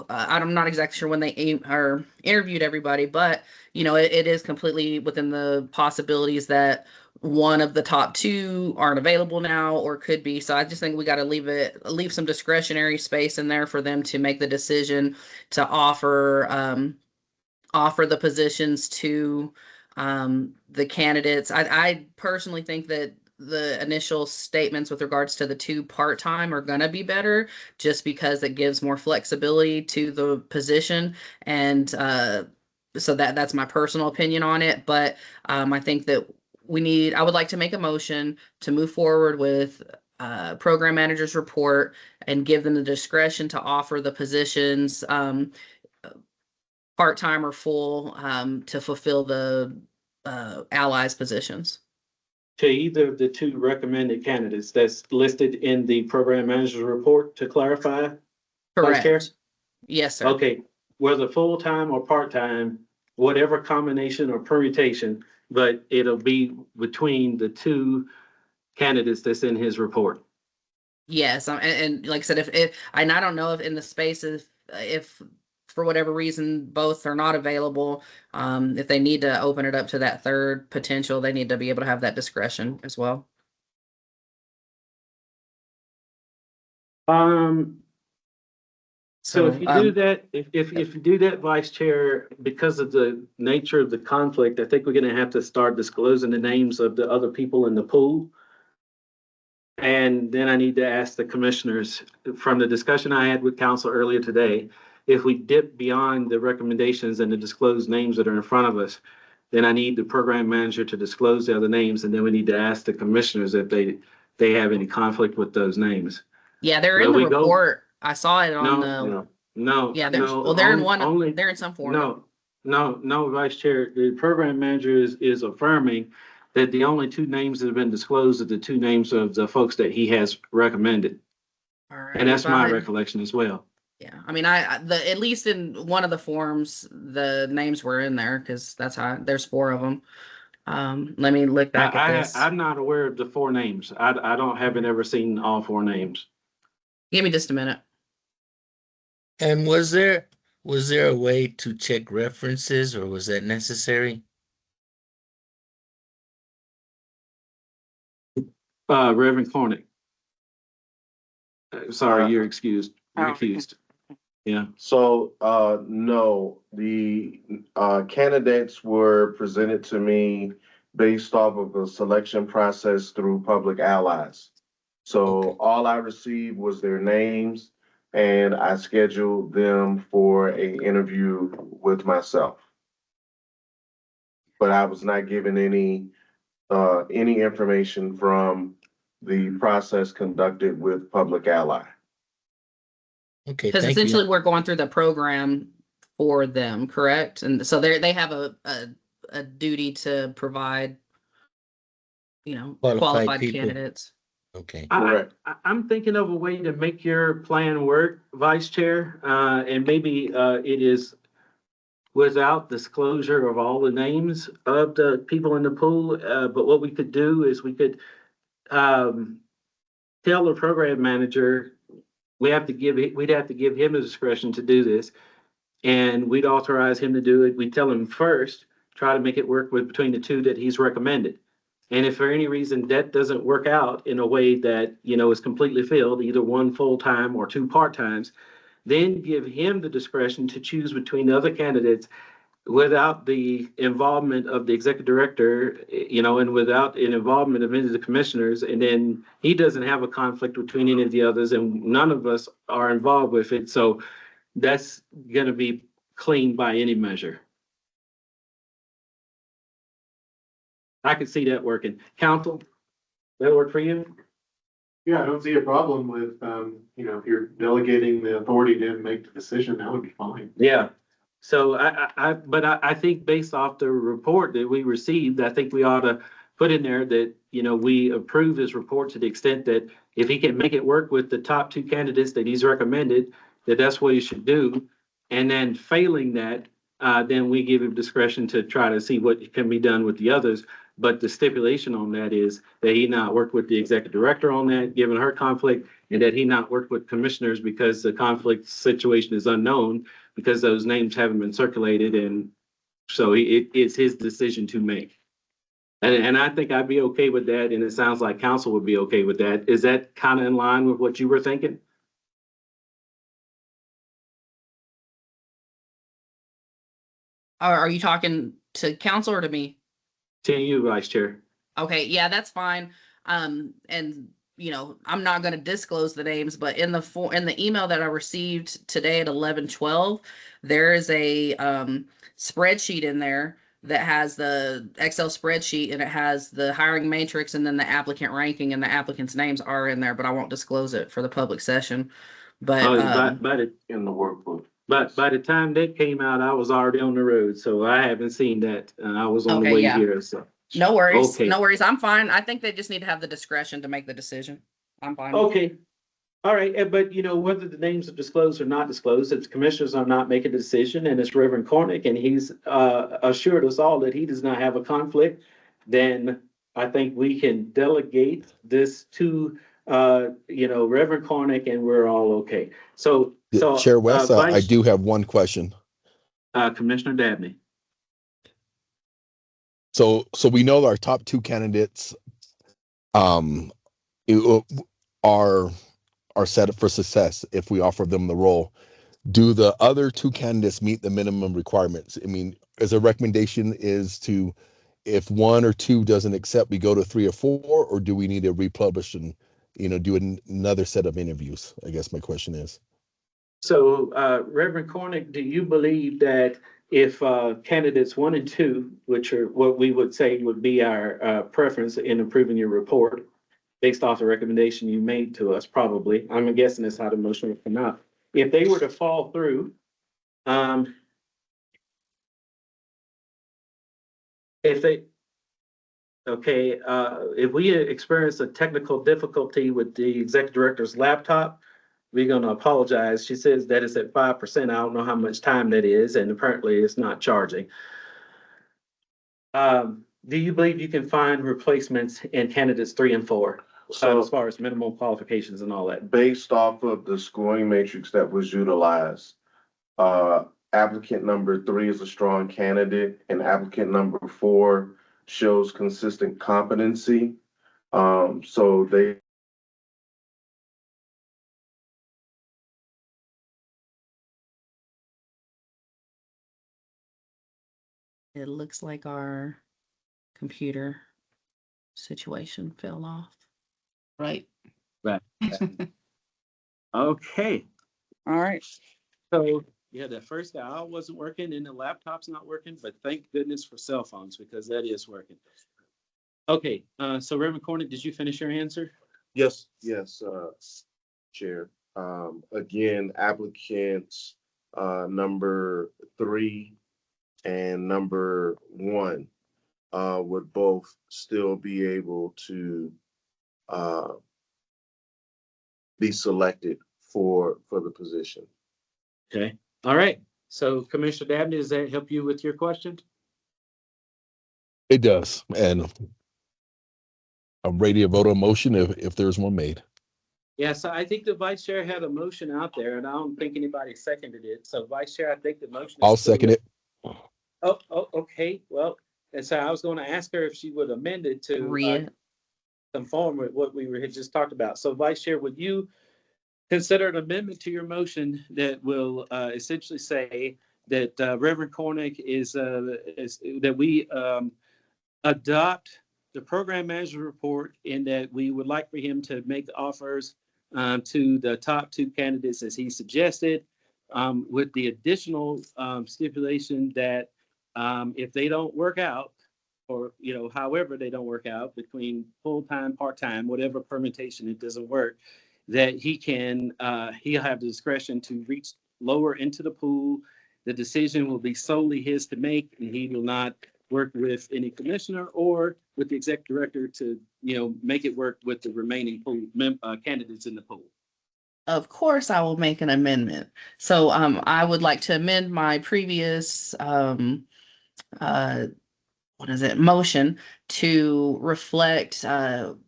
Speaker 6: I'm not exactly sure when they interviewed everybody, but, it is completely within the possibilities that one of the top two aren't available now or could be. So I just think we got to leave some discretionary space in there for them to make the decision to offer the positions to the candidates. I personally think that the initial statements with regards to the two part-time are going to be better just because it gives more flexibility to the position. And so that's my personal opinion on it. But I think that I would like to make a motion to move forward with program manager's report and give them the discretion to offer the positions part-time or full to fulfill the allies positions.
Speaker 1: To either of the two recommended candidates that's listed in the program manager's report, to clarify? Vice Chair?
Speaker 6: Correct. Yes, sir.
Speaker 1: Okay, whether full-time or part-time, whatever combination or permutation, but it'll be between the two candidates that's in his report.
Speaker 6: Yes, and like I said, if and I don't know if in the spaces, if for whatever reason both are not available, if they need to open it up to that third potential, they need to be able to have that discretion as well.
Speaker 1: So if you do that, if you do that, Vice Chair, because of the nature of the conflict, I think we're gonna have to start disclosing the names of the other people in the pool. And then I need to ask the commissioners, from the discussion I had with council earlier today, if we dip beyond the recommendations and the disclosed names that are in front of us, then I need the program manager to disclose the other names, and then we need to ask the commissioners if they have any conflict with those names.
Speaker 6: Yeah, they're
Speaker 1: Well,
Speaker 6: in the
Speaker 1: we go-
Speaker 6: report. I saw it on
Speaker 1: No,
Speaker 6: the,
Speaker 1: no,
Speaker 6: yeah, they're,
Speaker 1: no,
Speaker 6: well, they're in
Speaker 1: only,
Speaker 6: they're in some form.
Speaker 1: no, Vice Chair, the program manager is affirming that the only two names that have been disclosed are the two names of the folks that he has recommended.
Speaker 6: All
Speaker 1: And
Speaker 6: right,
Speaker 1: that's my
Speaker 6: fine.
Speaker 1: recollection as well.
Speaker 6: Yeah, I mean, at least in one of the forms, the names were in there because that's how, there's 4 of them. Let me look back at this.
Speaker 1: I'm not aware of the 4 names. Haven't ever seen all 4 names.
Speaker 6: Give me just a minute.
Speaker 5: And was there a way to check references, or was that necessary?
Speaker 1: Reverend Cornick. Sorry, you're excused,
Speaker 2: Oh, okay.
Speaker 1: recused. Yeah.
Speaker 7: So, no, the candidates were presented to me based off of a selection process through Public Allies. So
Speaker 5: Okay.
Speaker 7: all I received was their names, and I scheduled them for a interview with myself. But I was not given any information from the process conducted with Public Ally.
Speaker 5: Okay,
Speaker 6: Because
Speaker 5: thank you.
Speaker 6: essentially we're going through the program for them, correct? And so they have a duty to provide,
Speaker 5: Qualified
Speaker 6: qualified
Speaker 5: people.
Speaker 6: candidates.
Speaker 5: Okay.
Speaker 7: Correct.
Speaker 1: I'm thinking of a way to make your plan work, Vice Chair, and maybe it is without disclosure of all the names of the people in the pool. But what we could do is we could um, tell the program manager we'd have to give him the discretion to do this, and we'd authorize him to do it. We'd tell him first, try to make it work with between the 2 that he's recommended. And if for any reason that doesn't work out in a way that, is completely filled, either 1 full-time or 2 part-times, then give him the discretion to choose between the other candidates without the involvement of the executive director, and without an involvement of any of the commissioners. And then he doesn't have a conflict between any of the others, and none of us are involved with it. So that's going to be clean by any measure. I could see that working. Council, that work for you?
Speaker 8: Yeah, I don't see a problem with, if you're delegating the authority to make the decision, that would be fine.
Speaker 1: Yeah. So I think based off the report that we received, I think we ought to put in there that, we approve his report to the extent that if he can make it work with the top 2 candidates that he's recommended, that's what he should do. And then failing that, then we give him discretion to try to see what can be done with the others. But the stipulation on that is that he not work with the executive director on that, given her conflict, and that he not work with commissioners because the conflict situation is unknown, because those names haven't been circulated, and so it's his decision to make. And I think I'd be okay with that, and it sounds like council would be okay with that. Is that kind of in line with what you were thinking?
Speaker 6: Are you talking to council or to me?
Speaker 1: To you, Vice Chair.
Speaker 6: Okay, yeah, that's fine. And I'm not going to disclose the names, but in the email that I received today at 11:12, there is a spreadsheet in there that has the Excel spreadsheet, and it has the hiring matrix and then the applicant ranking, and the applicants' names are in there, but I won't disclose it for the public session. But
Speaker 7: In the workbook.
Speaker 1: But by the time that came out, I was already on the road, so I haven't seen that. I was on the
Speaker 6: Okay,
Speaker 1: way
Speaker 6: yeah.
Speaker 1: here, so.
Speaker 6: no worries,
Speaker 1: Okay.
Speaker 6: no worries. I'm fine. I think they just need to have the discretion to make the decision. I'm fine.
Speaker 1: Okay, all right, but whether the names are disclosed or not disclosed, if the commissioners are not making a decision, and it's Reverend Cornick, and he's assured us all that he does not have a conflict, then I think we can delegate this to Reverend Cornick, and we're all okay. So
Speaker 3: Chair West, I
Speaker 1: Vice
Speaker 3: do have one question.
Speaker 1: Commissioner Dabney.
Speaker 3: So we know our top 2 candidates are set up for success if we offer them the role. Do the other 2 candidates meet the minimum requirements? I mean, as a recommendation is to, if 1 or 2 doesn't accept, we go to 3 or 4, or do we need to republish and do another set of interviews? I guess my question is.
Speaker 1: So, Reverend Cornick, do you believe that if candidates 1 and 2, which are what we would say would be our preference in approving your report, based off the recommendation you made to us, probably. I'm guessing that's how the motion would come out. If they were to fall through, if they, okay, if we experience a technical difficulty with the executive director's laptop, we're gonna apologize. She says that is at 5%. I don't know how much time that is, and apparently it's not charging. Do you believe you can find replacements in candidates 3 and 4?
Speaker 7: So
Speaker 1: as far as minimum qualifications and all that?
Speaker 7: based off of the scoring matrix that was utilized, applicant number 3 is a strong candidate, and applicant number 4 shows consistent competency. So they
Speaker 6: It looks like our computer situation fell off.
Speaker 1: Right. Right. Okay.
Speaker 2: All right.
Speaker 1: So, yeah, the first dial wasn't working and the laptop's not working, but thank goodness for cell phones because that is working. Okay, so Reverend Cornick, did you finish your answer?
Speaker 7: Yes, Chair. Again, applicants, number 3 and number 1, would both still be able to, be selected for the position.
Speaker 1: Okay, all right. So Commissioner Dabney, does that help you with your question?
Speaker 3: It does. And I'm ready to vote on motion if there's one made.
Speaker 1: Yeah, so I think the vice chair had a motion out there and I don't think anybody seconded it. So vice chair, I think the motion.
Speaker 3: I'll second it.
Speaker 1: Oh, okay. Well, and so I was going to ask her if she would amend it to conform with what we had just talked about. So vice chair, would you consider an amendment to your motion that will essentially say that Reverend Cornick is that we adopt the program manager report and that we would like for him to make offers to the top 2 candidates as he suggested, with the additional stipulation that if they don't work out, or however they don't work out between full-time, part-time, whatever permutation it doesn't work, that he'll have the discretion to reach lower into the pool. The decision will be solely his to make, and he will not work with any commissioner or with the executive director to, make it work with the remaining pool candidates in the pool.
Speaker 6: Of course, I will make an amendment. So I would like to amend my previous motion to reflect,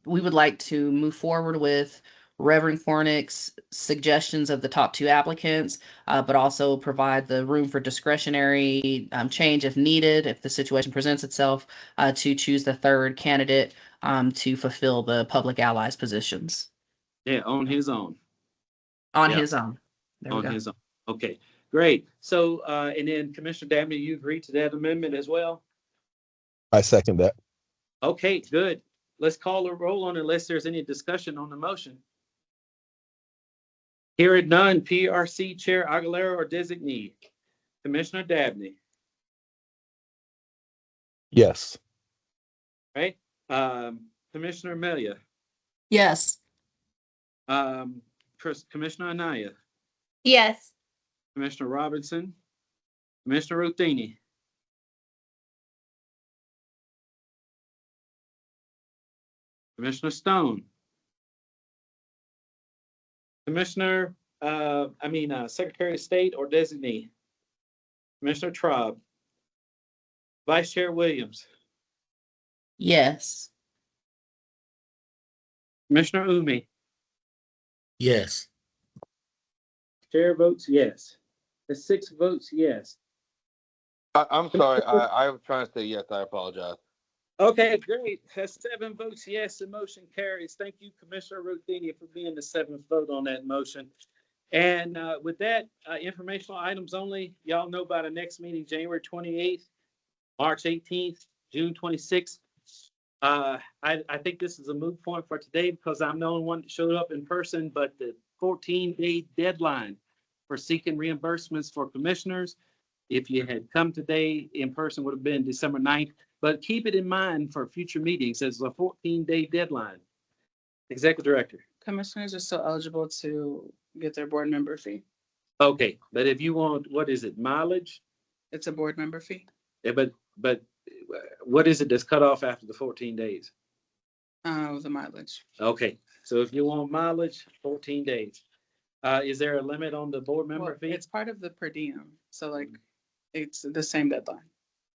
Speaker 6: we would like to move forward with Reverend Cornick's suggestions of the top 2 applicants, but also provide the room for discretionary change if needed, if the situation presents itself, to choose the 3rd candidate to fulfill the public allies positions.
Speaker 1: Yeah, on his own.
Speaker 6: His own. There we go.
Speaker 1: His own. Okay, great. So, and then Commissioner Dabney, you agree to that amendment as well?
Speaker 3: I second that.
Speaker 1: Okay, good. Let's call a roll on unless there's any discussion on the motion. Hearing none, PRC Chair Aguilera or designee. Commissioner Dabney.
Speaker 3: Yes.
Speaker 1: Right? Commissioner Amelia.
Speaker 6: Yes.
Speaker 1: Commissioner Anaya.
Speaker 4: Yes.
Speaker 1: Commissioner Robinson. Commissioner Ruthini. Commissioner Stone. Commissioner, Secretary of State or designee. Commissioner Traub. Vice Chair Williams.
Speaker 6: Yes.
Speaker 1: Commissioner Umi.
Speaker 5: Yes.
Speaker 1: Chair votes yes. The 6 votes yes.
Speaker 9: I'm sorry. I was trying to say yes. I apologize.
Speaker 1: Okay, great. Has 7 votes yes, the motion carries. Thank you, Commissioner Ruthini, for being the 7th vote on that motion. And with that, informational items only. Y'all know by the next meeting, January 28th, March 18th, June 26th. I think this is a moot point for today because I'm the only one that showed up in person, but the 14-day deadline for seeking reimbursements for commissioners, if you had come today in person, would have been December 9th. But keep it in mind for future meetings as a 14-day deadline. Executive Director.
Speaker 2: Commissioners are still eligible to get their board member fee.
Speaker 1: Okay, but if you want, what is it, mileage?
Speaker 2: It's a board member fee.
Speaker 1: Yeah, but what is it that's cut off after the 14 days?
Speaker 2: The mileage.
Speaker 1: Okay, so if you want mileage, 14 days. Is there a limit on the board member
Speaker 2: Well,
Speaker 1: fee?
Speaker 2: it's part of the per diem, so like, it's the same deadline.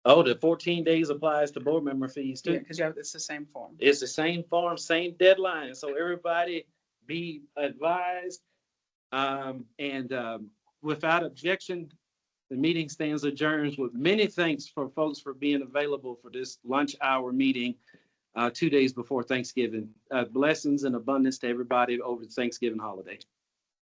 Speaker 1: Oh, the 14 days applies to board member fees
Speaker 2: Yeah,
Speaker 1: too?
Speaker 2: because it's the same form.
Speaker 1: It's the same form, same deadline, so everybody be advised. Without objection, the meeting stands adjourned with many thanks for folks for being available for this lunch hour meeting 2 days before Thanksgiving. Blessings and abundance to everybody over the Thanksgiving holiday.